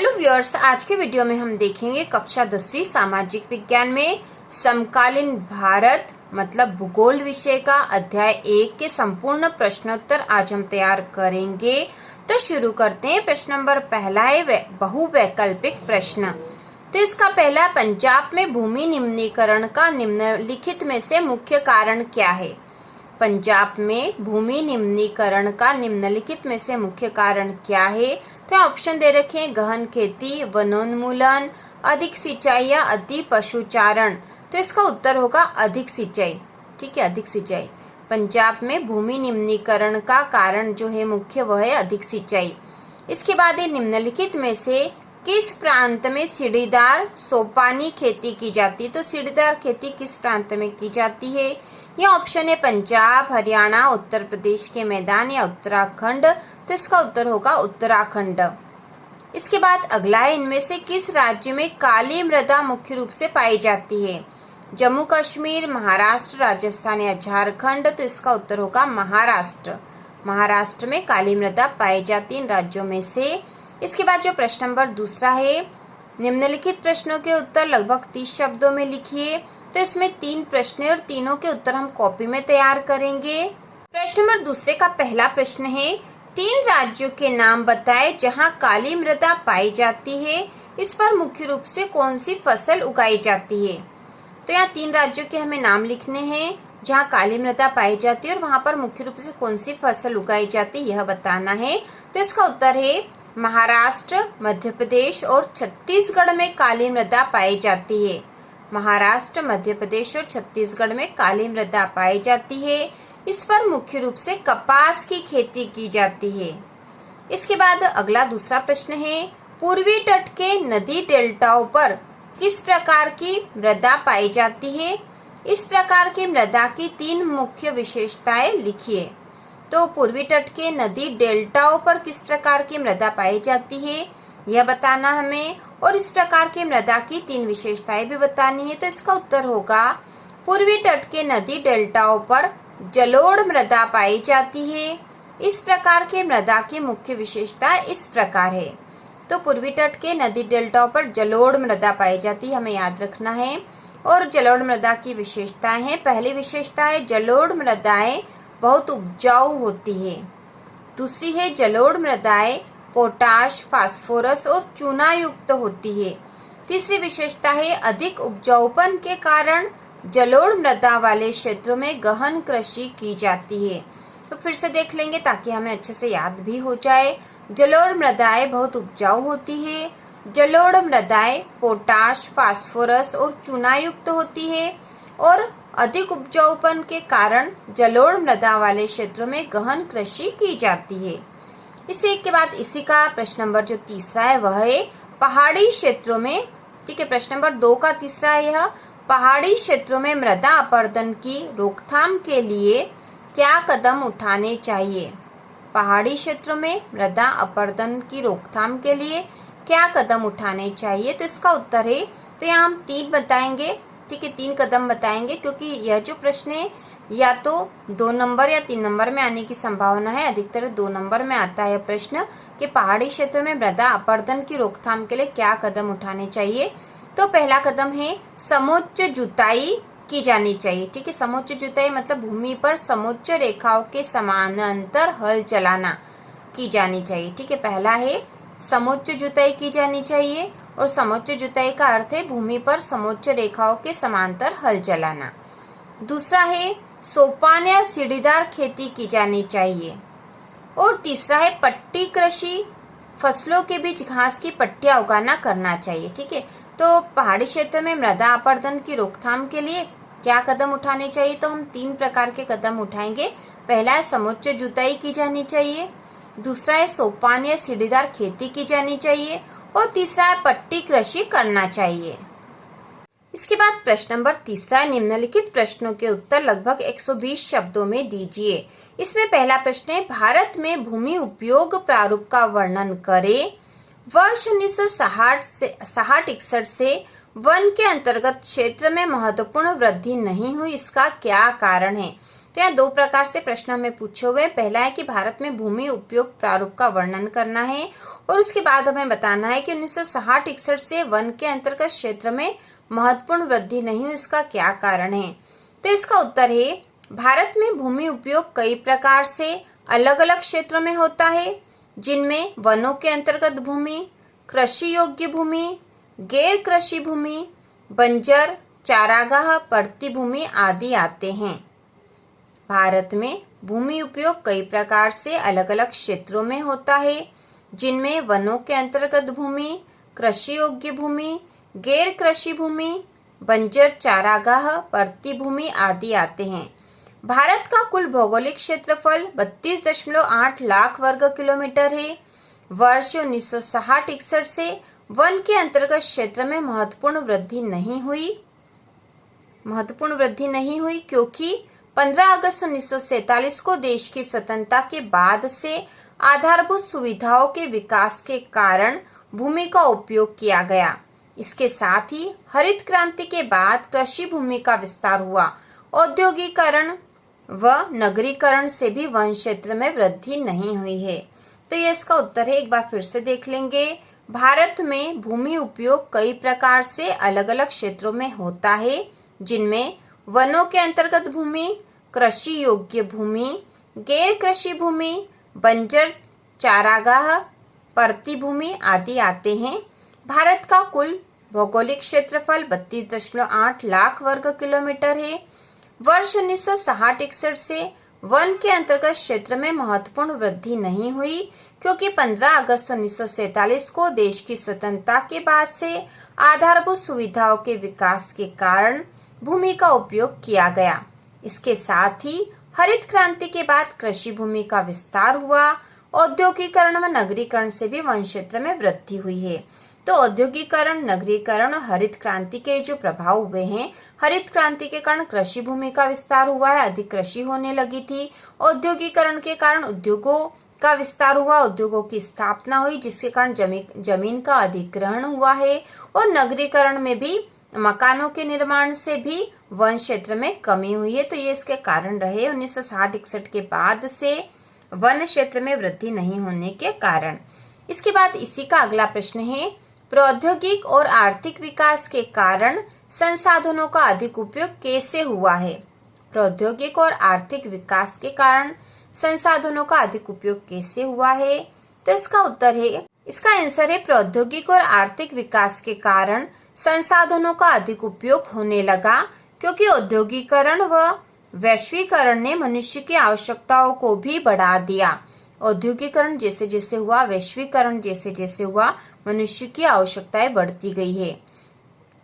Hello viewers, आज के video में हम देखेंगे कक्षा 10वीं सामाजिक विज्ञान में समकालीन भारत मतलब भूगोल विषय का अध्याय 1 के संपूर्ण प्रश्नोत्तर आज हम तैयार करेंगे। तो शुरू करते हैं। प्रश्न नंबर पहला है बहुवैकल्पिक प्रश्न। तो इसका पहला, पंजाब में भूमि निम्नीकरण का निम्नलिखित में से मुख्य कारण क्या है? पंजाब में भूमि निम्नीकरण का निम्नलिखित में से मुख्य कारण क्या है? तो ऑप्शन दे रखे हैं, गहन खेती, वनोन्मूलन, अधिक सिंचाई या अति पशुचारण। तो इसका उत्तर होगा अधिक सिंचाई। ठीक है, अधिक सिंचाई। पंजाब में भूमि निम्नीकरण का कारण जो है मुख्य वह है अधिक सिंचाई। इसके बाद ये निम्नलिखित में से किस प्रांत में सीढ़ीदार सोपानी खेती की जाती है? तो सीढ़ीदार खेती किस प्रांत में की जाती है? यह ऑप्शन है पंजाब, हरियाणा, उत्तर प्रदेश के मैदान या उत्तराखंड। तो इसका उत्तर होगा उत्तराखंड। इसके बाद अगला है, इनमें से किस राज्य में काली मृदा मुख्य रूप से पाई जाती है? जम्मू कश्मीर, महाराष्ट्र, राजस्थान या झारखंड। तो इसका उत्तर होगा महाराष्ट्र। महाराष्ट्र में काली मृदा पाई जाती है इन राज्यों में से। इसके बाद जो प्रश्न नंबर दूसरा है, निम्नलिखित प्रश्नों के उत्तर लगभग 30 शब्दों में लिखिए। तो इसमें 3 प्रश्न और तीनों के उत्तर हम कॉपी में तैयार करेंगे। प्रश्न नंबर दूसरे का पहला प्रश्न है, 3 राज्यों के नाम बताएं जहां काली मृदा पाई जाती है। इस पर मुख्य रूप से कौन सी फसल उगाई जाती है? तो यहाँ 3 राज्यों के हमें नाम लिखने हैं जहां काली मृदा पाई जाती है और वहां पर मुख्य रूप से कौन सी फसल उगाई जाती है यह बताना है। तो इसका उत्तर है महाराष्ट्र, मध्य प्रदेश और छत्तीसगढ़ में काली मृदा पाई जाती है। महाराष्ट्र, मध्य प्रदेश और छत्तीसगढ़ में काली मृदा पाई जाती है। इस पर मुख्य रूप से कपास की खेती की जाती है। इसके बाद अगला दूसरा प्रश्न है, पूर्वी तट के नदी डेल्टाओं पर किस प्रकार की मृदा पाई जाती है? इस प्रकार की मृदा की 3 मुख्य विशेषताएं लिखिए। तो पूर्वी तट के नदी डेल्टाओं पर किस प्रकार की मृदा पाई जाती है यह बताना हमें, और इस प्रकार की मृदा की 3 विशेषताएं भी बतानी है। तो इसका उत्तर होगा, पूर्वी तट के नदी डेल्टाओं पर जलोढ़ मृदा पाई जाती है। इस प्रकार के मृदा की मुख्य विशेषता इस प्रकार है। तो पूर्वी तट के नदी डेल्टाओं पर जलोढ़ मृदा पाई जाती है, हमें याद रखना है। और जलोढ़ मृदा की विशेषताएं हैं, पहली विशेषता है जलोढ़ मृदाएं बहुत उपजाऊ होती है। दूसरी है जलोढ़ मृदाएं पोटाश, फास्फोरस और चूना युक्त होती है। तीसरी विशेषता है अधिक उपजाऊपन के कारण जलोढ़ मृदा वाले क्षेत्रों में गहन कृषि की जाती है। तो फिर से देख लेंगे ताकि हमें अच्छे से याद भी हो जाए। जलोढ़ मृदाएं बहुत उपजाऊ होती है, जलोढ़ मृदाएं पोटाश, फास्फोरस और चूना युक्त होती है, और अधिक उपजाऊपन के कारण जलोढ़ मृदा वाले क्षेत्रों में गहन कृषि की जाती है। इसी के बाद इसी का प्रश्न नंबर जो तीसरा है वह है पहाड़ी क्षेत्रों में। ठीक है, प्रश्न नंबर 2 का तीसरा है यह, पहाड़ी क्षेत्रों में मृदा अपरदन की रोकथाम के लिए क्या कदम उठाने चाहिए? पहाड़ी क्षेत्रों में मृदा अपरदन की रोकथाम के लिए क्या कदम उठाने चाहिए? तो इसका उत्तर है, तो यहाँ हम 3 बताएंगे। ठीक है, 3 कदम बताएंगे क्योंकि यह जो प्रश्न है या तो 2 नंबर या 3 नंबर में आने की संभावना है। अधिकतर 2 नंबर में आता है प्रश्न कि पहाड़ी क्षेत्र में मृदा अपरदन की रोकथाम के लिए क्या कदम उठाने चाहिए। तो पहला कदम है समोच्च जुताई की जानी चाहिए। ठीक है, समोच्च जुताई मतलब भूमि पर समोच्च रेखाओं के समानांतर हल चलाना की जानी चाहिए। ठीक है, पहला है समोच्च जुताई की जानी चाहिए, और समोच्च जुताई का अर्थ है भूमि पर समोच्च रेखाओं के समांतर हल चलाना। दूसरा है सोपान या सीढ़ीदार खेती की जानी चाहिए, और तीसरा है पट्टी कृषि, फसलों के बीच घास की पट्टियां उगाना करना चाहिए। ठीक है, तो पहाड़ी क्षेत्र में मृदा अपरदन की रोकथाम के लिए क्या कदम उठाने चाहिए? तो हम 3 प्रकार के कदम उठाएंगे। पहला है समोच्च जुताई की जानी चाहिए, दूसरा है सोपान या सीढ़ीदार खेती की जानी चाहिए, और तीसरा है पट्टी कृषि करना चाहिए। इसके बाद प्रश्न नंबर तीसरा है, निम्नलिखित प्रश्नों के उत्तर लगभग 120 शब्दों में दीजिए। इसमें पहला प्रश्न है, भारत में भूमि उपयोग प्रारूप का वर्णन करें। वर्ष 1960-61 से वन के अंतर्गत क्षेत्र में महत्वपूर्ण वृद्धि नहीं हुई, इसका क्या कारण है? तो यहाँ दो प्रकार से प्रश्न हमें पूछे हुए हैं। पहला है कि भारत में भूमि उपयोग प्रारूप का वर्णन करना है और उसके बाद हमें बताना है कि 1960-61 से वन के अंतर्गत क्षेत्र में महत्वपूर्ण वृद्धि नहीं हुई, इसका क्या कारण है। तो इसका उत्तर है भारत में भूमि उपयोग कई प्रकार से अलग अलग क्षेत्रों में होता है, जिनमें वनों के अंतर्गत भूमि, कृषि योग्य भूमि, गैर कृषि भूमि, बंजर, चारागाह, परती भूमि आदि आते हैं। भारत में भूमि उपयोग कई प्रकार से अलग अलग क्षेत्रों में होता है, जिनमें वनों के अंतर्गत भूमि, कृषि योग्य भूमि, गैर कृषि भूमि, बंजर, चारागाह, परती भूमि आदि आते हैं। भारत का कुल भौगोलिक क्षेत्रफल 32.8 लाख वर्ग किलोमीटर है। वर्ष 1960-61 से वन के अंतर्गत क्षेत्र में महत्वपूर्ण वृद्धि नहीं हुई क्योंकि 15 अगस्त 1947 को देश की स्वतंत्रता के बाद से आधारभूत सुविधाओं के विकास के कारण भूमि का उपयोग किया गया। इसके साथ ही हरित क्रांति के बाद कृषि भूमि का विस्तार हुआ। औद्योगिकरण व नगरीकरण से भी वन क्षेत्र में वृद्धि नहीं हुई है। तो ये इसका उत्तर है। एक बार फिर से देख लेंगे। भारत में भूमि उपयोग कई प्रकार से अलग अलग क्षेत्रों में होता है, जिनमें वनों के अंतर्गत भूमि, कृषि योग्य भूमि, गैर कृषि भूमि, बंजर, चारागाह, परती भूमि आदि आते हैं। भारत का कुल भौगोलिक क्षेत्रफल 32.8 लाख वर्ग किलोमीटर है। वर्ष 1960-61 से वन के अंतर्गत क्षेत्र में महत्वपूर्ण वृद्धि नहीं हुई क्योंकि 15 अगस्त 1947 को देश की स्वतंत्रता के बाद से आधारभूत सुविधाओं के विकास के कारण भूमि का उपयोग किया गया। इसके साथ ही हरित क्रांति के बाद कृषि भूमि का विस्तार हुआ। औद्योगिकरण व नगरीकरण से भी वन क्षेत्र में वृद्धि हुई है। तो औद्योगिकरण, नगरीकरण और हरित क्रांति के जो प्रभाव हुए हैं, हरित क्रांति के कारण कृषि भूमि का विस्तार हुआ है, अधिक कृषि होने लगी थी। औद्योगिकरण के कारण उद्योगों का विस्तार हुआ, उद्योगों की स्थापना हुई, जिसके कारण जमीन का अधिग्रहण हुआ है। और नगरीकरण में भी मकानों के निर्माण से भी वन क्षेत्र में कमी हुई है। तो ये इसके कारण रहे 1960-61 के बाद से वन क्षेत्र में वृद्धि नहीं होने के कारण। इसके बाद इसी का अगला प्रश्न है, प्रौद्योगिक और आर्थिक विकास के कारण संसाधनों का अधिक उपयोग कैसे हुआ है। प्रौद्योगिक और आर्थिक विकास के कारण संसाधनों का अधिक उपयोग कैसे हुआ है। तो इसका उत्तर है, इसका आंसर है प्रौद्योगिक और आर्थिक विकास के कारण संसाधनों का अधिक उपयोग होने लगा क्योंकि औद्योगिकरण व वैश्वीकरण ने मनुष्य की आवश्यकताओं को भी बढ़ा दिया। औद्योगिकरण जैसे जैसे हुआ, वैश्वीकरण जैसे जैसे हुआ, मनुष्य की आवश्यकताएं बढ़ती गई है।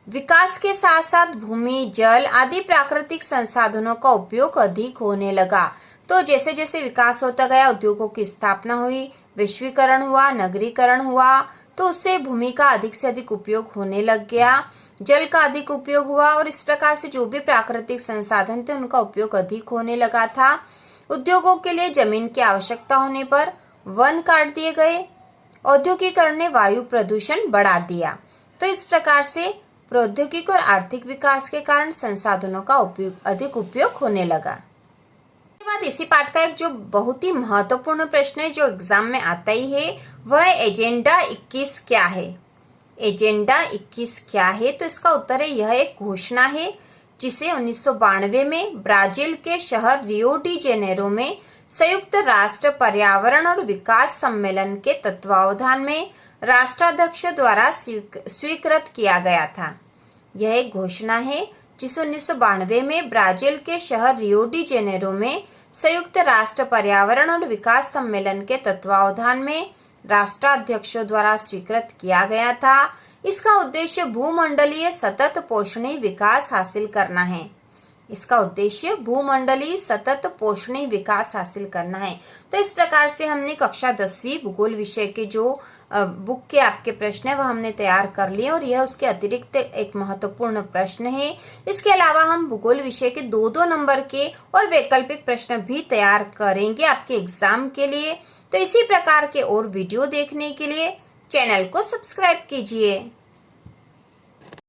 विकास के साथ साथ भूमि, जल आदि प्राकृतिक संसाधनों का उपयोग अधिक होने लगा। तो जैसे जैसे विकास होता गया, उद्योगों की स्थापना हुई, वैश्वीकरण हुआ, नगरीकरण हुआ, तो उससे भूमि का अधिक से अधिक उपयोग होने लग गया, जल का अधिक उपयोग हुआ और इस प्रकार से जो भी प्राकृतिक संसाधन थे उनका उपयोग अधिक होने लगा था। उद्योगों के लिए जमीन की आवश्यकता होने पर वन काट दिए गए। औद्योगिकरण ने वायु प्रदूषण बढ़ा दिया। तो इस प्रकार से प्रौद्योगिक और आर्थिक विकास के कारण संसाधनों का अधिक उपयोग होने लगा। इसके बाद इसी पाठ का एक जो बहुत ही महत्वपूर्ण प्रश्न है, जो एग्जाम में आता ही है, वह एजेंडा 21 क्या है। एजेंडा 21 क्या है। तो इसका उत्तर है, यह एक घोषणा है जिसे 1992 में ब्राजील के शहर रियो डी जेनेरो में संयुक्त राष्ट्र पर्यावरण और विकास सम्मेलन के तत्वावधान में राष्ट्राध्यक्ष द्वारा स्वीकृत किया गया था। यह एक घोषणा है जिसे 1992 में ब्राजील के शहर रियो डी जेनेरो में संयुक्त राष्ट्र पर्यावरण और विकास सम्मेलन के तत्वावधान में राष्ट्राध्यक्षों द्वारा स्वीकृत किया गया था। इसका उद्देश्य भूमंडलीय सतत पोषणीय विकास हासिल करना है। इसका उद्देश्य भूमंडलीय सतत पोषणीय विकास हासिल करना है। तो इस प्रकार से हमने कक्षा 10वीं भूगोल विषय के जो बुक के आपके प्रश्न है वह हमने तैयार कर लिए और यह उसके अतिरिक्त एक महत्वपूर्ण प्रश्न है। इसके अलावा हम भूगोल विषय के 2-2 नंबर के और वैकल्पिक प्रश्न भी तैयार करेंगे आपके एग्जाम के लिए। तो इसी प्रकार के और वीडियो देखने के लिए चैनल को सब्सक्राइब कीजिए।